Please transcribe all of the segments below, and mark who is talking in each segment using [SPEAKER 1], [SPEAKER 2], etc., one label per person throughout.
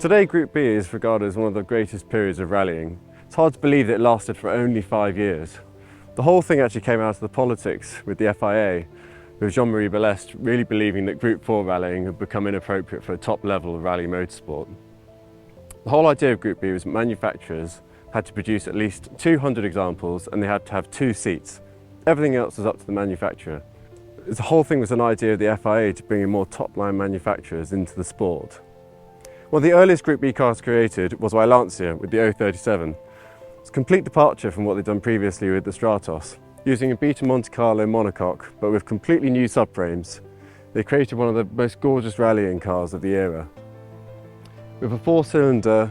[SPEAKER 1] Today Group B is regarded as one of the greatest periods of rallying. It's hard to believe that it lasted for only 5 years. The whole thing actually came out of the politics with the FIA, with Jean-Marie Balest really believing that Group 4 rallying had become inappropriate for a top level of rally motorsport. The whole idea of Group B was manufacturers had to produce at least 200 examples and they had to have 2 seats. Everything else was up to the manufacturer. The whole thing was an idea of the FIA to bring in more top-line manufacturers into the sport. One of the earliest Group B cars created was by Lancia with the 037. It's a complete departure from what they'd done previously with the Stratos. Using a Beta Monte Carlo monocoque, but with completely new subframes, they created one of the most gorgeous rallying cars of the era. With a 4-cylinder,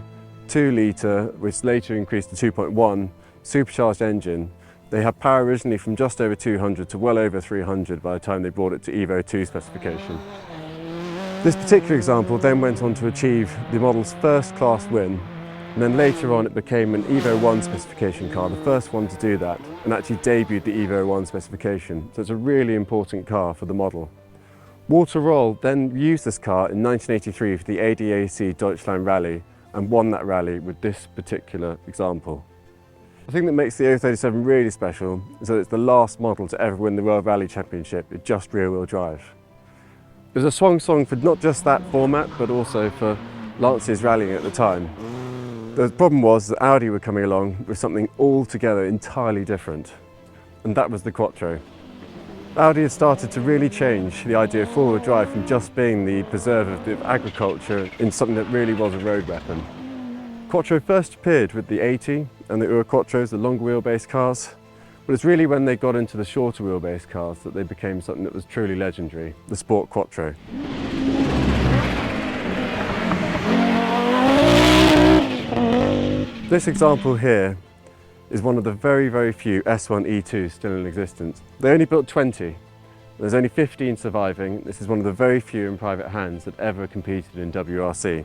[SPEAKER 1] 2-litre, which later increased to 2.1, supercharged engine, they had power originally from just over 200 to well over 300 by the time they brought it to Evo 2 specification. This particular example then went on to achieve the model's first class win, and then later on it became an Evo 1 specification car, the first one to do that, and actually debuted the Evo 1 specification, so it's a really important car for the model. Walter Röhrl then used this car in 1983 for the ADAC Deutschland Rally and won that rally with this particular example. The thing that makes the 037 really special is that it's the last model to ever win the World Rally Championship with just rear-wheel drive. It was a swan song for not just that format, but also for Lancia's rallying at the time. The problem was that Audi were coming along with something altogether entirely different, and that was the Quattro. Audi had started to really change the idea of four-wheel drive from just being the preserve of agriculture into something that really was a road weapon. Quattro first appeared with the 80 and the Ura Quattros, the longer wheelbase cars, but it's really when they got into the shorter wheelbase cars that they became something that was truly legendary, the Sport Quattro. This example here is one of the very, very few S1 E2s still in existence. They only built 20. There's only 15 surviving. This is one of the very few in private hands that ever competed in WRC.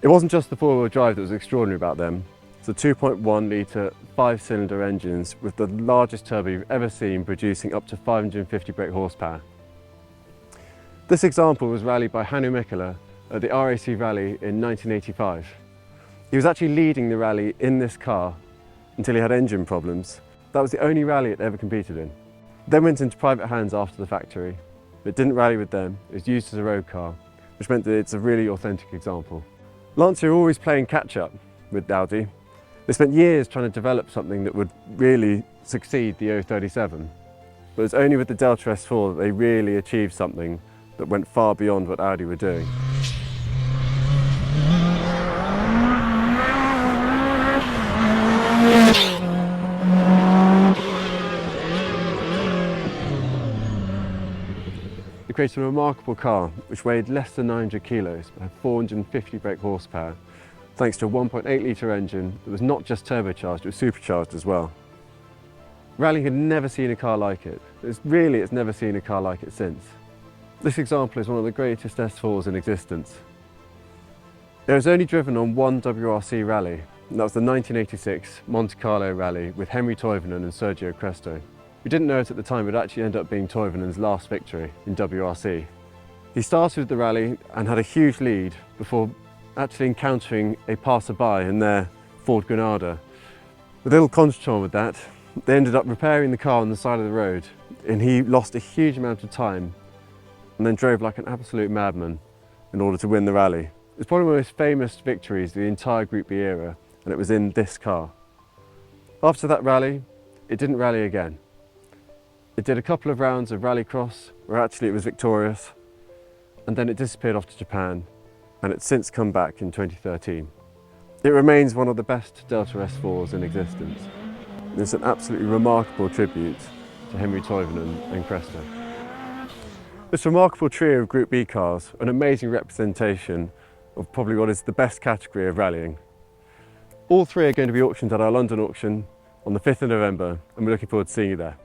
[SPEAKER 1] It wasn't just the four-wheel drive that was extraordinary about them. It's the 2.1 litre 5-cylinder engines with the largest turbo you've ever seen, producing up to 550 brake horsepower. This example was rallied by Hannu Mikkola at the RAC Rally in 1985. He was actually leading the rally in this car until he had engine problems. That was the only rally it ever competed in. Then went into private hands after the factory. It didn't rally with them, it was used as a road car, which meant that it's a really authentic example. Lancia were always playing catch-up with Audi. They spent years trying to develop something that would really succeed the 037. But it was only with the Delta S4 that they really achieved something that went far beyond what Audi were doing. They created a remarkable car which weighed less than 900 kilos but had 450 brake horsepower, thanks to a 1.8 litre engine that was not just turbocharged, it was supercharged as well. Rallying had never seen a car like it. It's never seen a car like it since. This example is one of the greatest S4s in existence. It was only driven on one WRC rally, and that was the 1986 Monte Carlo rally with Henri Toivonen and Sergio Cresto. We didn't know it at the time, but it actually ended up being Toivonen's last victory in WRC. He started the rally and had a huge lead before actually encountering a passerby in their Ford Granada. With a little contretemps with that, they ended up repairing the car on the side of the road, and he lost a huge amount of time and then drove like an absolute madman in order to win the rally. It's probably one of the most famous victories of the entire Group B era, and it was in this car. After that rally, it didn't rally again. It did a couple of rounds of rallycross where actually it was victorious, and then it disappeared off to Japan, and it's since come back in 2013. It remains one of the best Delta S4s in existence. It's an absolutely remarkable tribute to Henri Toivonen and Cresto. This remarkable trio of Group B cars, an amazing representation of probably what is the best category of rallying. All three are going to be auctioned at our London auction on the 5th of November, and we're looking forward to seeing you there.